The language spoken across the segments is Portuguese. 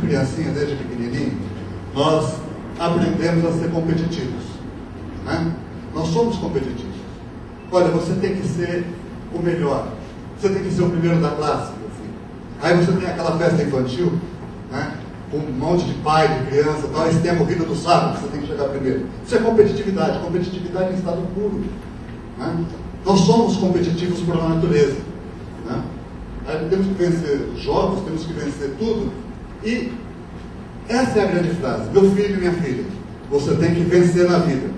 criancinha, desde pequenininho, nós aprendemos a ser competitivos, né? Nós somos competitivos. Olha, você tem que ser o melhor, você tem que ser o primeiro da classe, meu filho. Aí você tem aquela festa infantil, né? Com um monte de pai, de criança, tal, e você tem a corrida do saco, você tem que chegar primeiro. Isso é competitividade, competitividade em estado puro, né? Nós somos competitivos por natureza, né? Aí temos que vencer jogos, temos que vencer tudo, e essa é a grande frase: meu filho e minha filha, você tem que vencer na vida.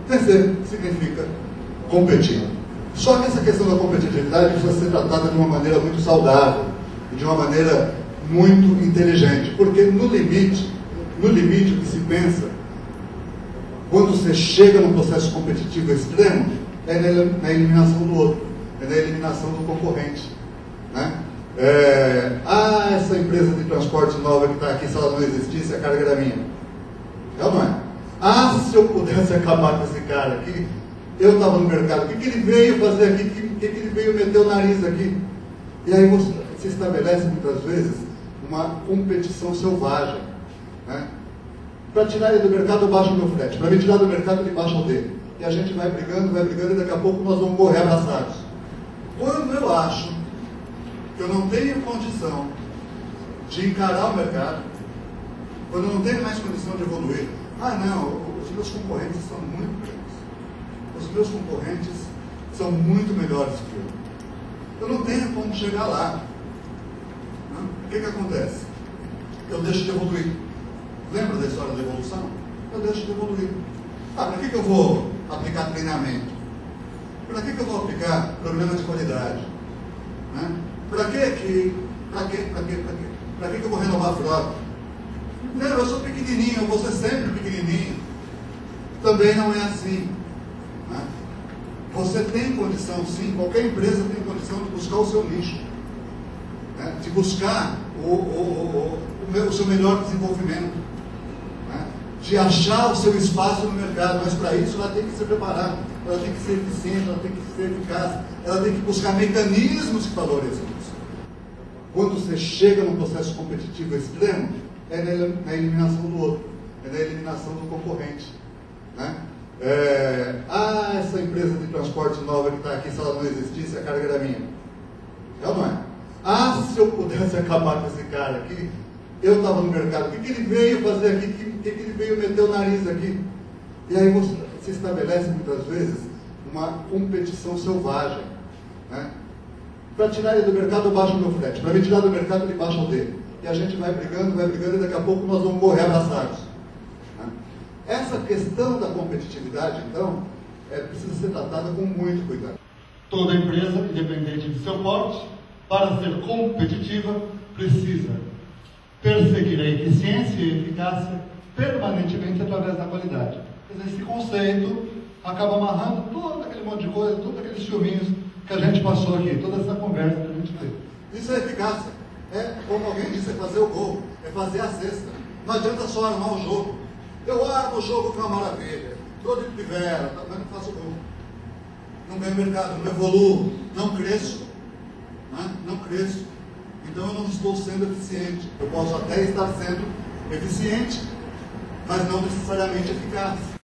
Vencer significa competir. Só que essa questão da competitividade precisa ser tratada de uma maneira muito saudável e de uma maneira muito inteligente, porque no limite o que se pensa, quando você chega num processo competitivo extremo, é na eliminação do outro, é na eliminação do concorrente, né? Essa empresa de transporte nova que está aqui, se ela não existisse, a carga era minha. É ou não é? Se eu pudesse acabar com esse cara aqui, eu estava no mercado, o que ele veio fazer aqui, o que ele veio meter o nariz aqui? E aí você se estabelece muitas vezes uma competição selvagem, né? Para tirar ele do mercado, eu baixo o meu frete. Para me tirar do mercado, ele baixa o dele. E a gente vai brigando, e daqui a pouco nós vamos morrer abraçados. Quando eu acho que eu não tenho condição de encarar o mercado, quando eu não tenho mais condição de evoluir, não, os meus concorrentes são muito grandes. Os meus concorrentes são muito melhores que eu. Eu não tenho como chegar lá. O que acontece? Eu deixo de evoluir. Lembra da história da evolução? Eu deixo de evoluir. Para que eu vou aplicar treinamento? Para que eu vou aplicar programa de qualidade? Né? Para que eu vou renovar a frota? Não, eu sou pequenininho, eu vou ser sempre pequenininho. Também não é assim, né? Você tem condição, sim, qualquer empresa tem condição de buscar o seu nicho, né? De buscar o seu melhor desenvolvimento, né? De achar o seu espaço no mercado, mas para isso ela tem que se preparar, ela tem que ser eficiente, ela tem que ser eficaz, ela tem que buscar mecanismos que favoreçam isso. Quando você chega num processo competitivo extremo, é na eliminação do outro, é na eliminação do concorrente, né? Essa empresa de transporte nova que está aqui, se ela não existisse, a carga era minha. É ou não é? Se eu pudesse acabar com esse cara aqui, eu estava no mercado, o que ele veio fazer aqui, o que ele veio meter o nariz aqui? E aí você se estabelece muitas vezes uma competição selvagem, né? Para tirar ele do mercado, eu baixo o meu frete. Para me tirar do mercado, ele baixa o dele. E a gente vai brigando, e daqui a pouco nós vamos morrer abraçados, né? Essa questão da competitividade, então, precisa ser tratada com muito cuidado. Toda empresa, independente de seu porte, para ser competitiva, precisa perseguir a eficiência e a eficácia permanentemente através da qualidade. Quer dizer, esse conceito acaba amarrando todo aquele monte de coisa, todos aqueles filminhos que a gente passou aqui, toda essa conversa que a gente teve. Isso é eficácia. Como alguém disse, é fazer o gol, é fazer a cesta. Não adianta só armar o jogo. Eu armo o jogo, que é uma maravilha. Estou de primavera, mas não faço gol. Não ganho mercado, não evoluo, não cresço, né? Não cresço. Então eu não estou sendo eficiente. Eu posso até estar sendo eficiente, mas não necessariamente eficaz.